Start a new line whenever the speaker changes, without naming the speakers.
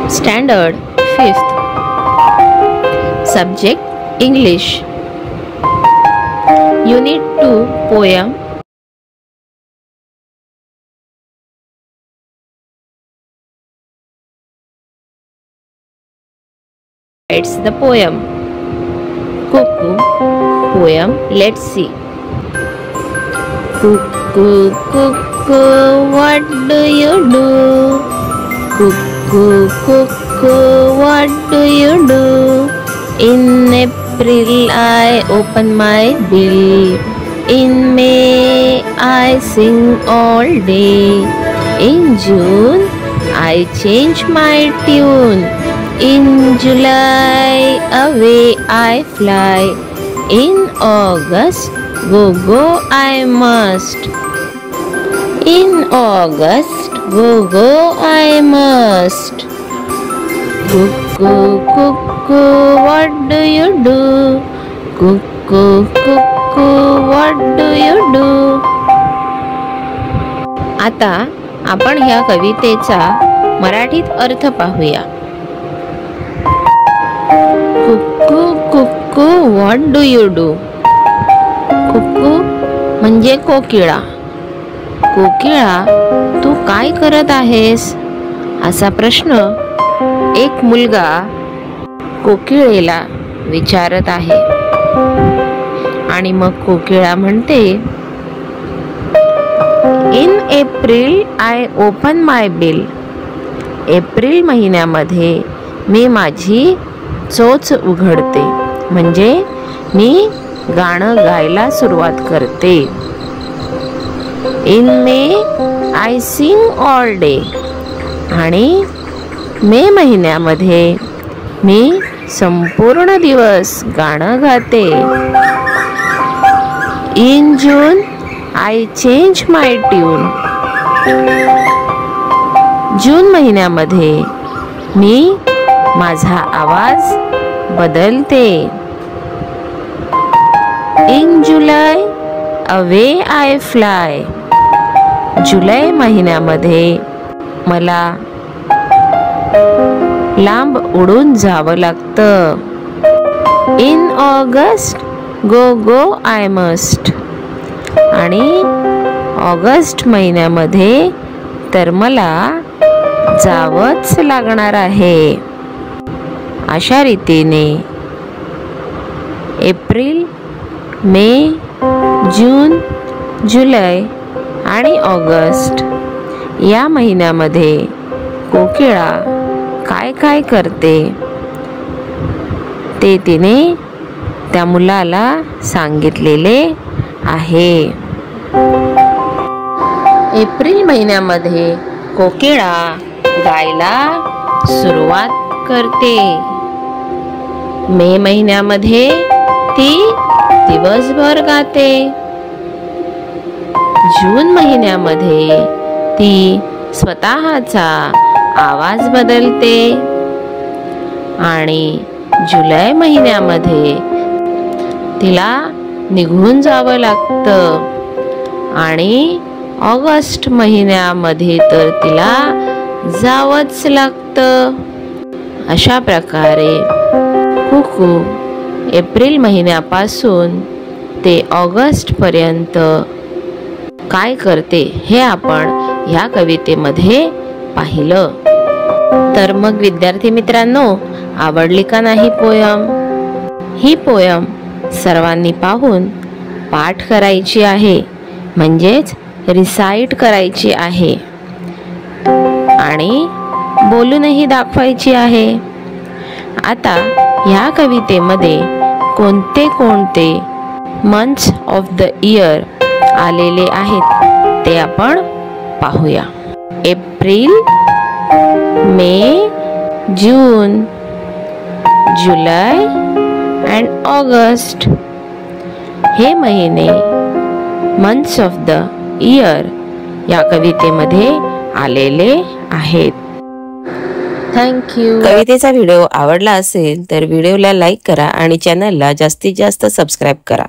Standard 5th. Subject English. Unit 2 Poem. Writes the poem. Cuckoo. Poem. Let's see. Cuckoo, cuckoo, what do you do? Cuckoo, cuckoo, what do you do? In April I open my bill. In May I sing all day. In June I change my tune. In July away I fly. In August go go I must. In August go go I must. Cuckoo, cuckoo, what do you do? Cuckoo, cuckoo, what do you do? आता आपण ह्या कवितेचा मराठीत अर्थ पाहूया. कुक्कू कुक्कू what do you do? कुक्कू म्हणजे कोकिळा. कोकिळा तू काय करत आहेस? असा प्रश्न एक मुलगा कोकिळेला विचारत आहे. आणि मग कोकिळा म्हणते, in April I open my bill. April महिन्यामध्ये मी माझी चोच उघडते, म्हणजे मी गाणं गायला सुरुवात करते. In May I sing all day. आणि मे महिन्यामध्ये मी संपूर्ण दिवस गाणं गाते. In June I change my tune. June महिन्यामध्ये मी माझा आवाज बदलते. In July away I fly. जुलै महिन्यामध्ये मला लांब उडून जावं लागतं. In August go go I must. आणि ऑगस्ट महिन्यामध्ये तर मला जावंच लागणार आहे. अशा रीतीने एप्रिल, मे, जून, जुलै आणि ऑगस्ट या महिन्यामध्ये कोकिळा काय काय करते ते तिने त्या मुलाला सांगितलेले आहे. एप्रिल महिन्यामध्ये कोकिळा गायला सुरुवात करते. मे महिन्यामध्ये ती दिवसभर गाते. जून महिन्यामध्ये ती स्वतःचा आवाज बदलते. आणि जुलै महिन्यामध्ये तिला निघून जावं लागतं. आणि ऑगस्ट महिन्यामध्ये तर तिला जावंच लागतं. अशा प्रकारे कुकू एप्रिल महिन्यापासून ते ऑगस्ट पर्यंत काय करते हे आपण ह्या कवितेमध्ये पाहिलं. तर मग विद्यार्थी मित्रांनो, आवडली का नाही पोयम? ही पोयम सर्वांनी पाहून पाठ करायची आहे, म्हणजेच रिसाइट करायची आहे आणि बोलूनही दाखवायची आहे. आता ह्या कवितेमध्ये कोणते कोणते मंथ्स ऑफ द इयर आलेले आहेत ते आपण पाहूया. April, may, June, July and August हे महिने मंथ्स ऑफ द इयर या कवितेमध्ये आलेले आहेत. थँक्यू. कवितेचा व्हिडिओ आवडला असेल तर व्हिडिओला लाईक करा आणि चॅनलला जास्तीत जास्त सबस्क्राईब करा.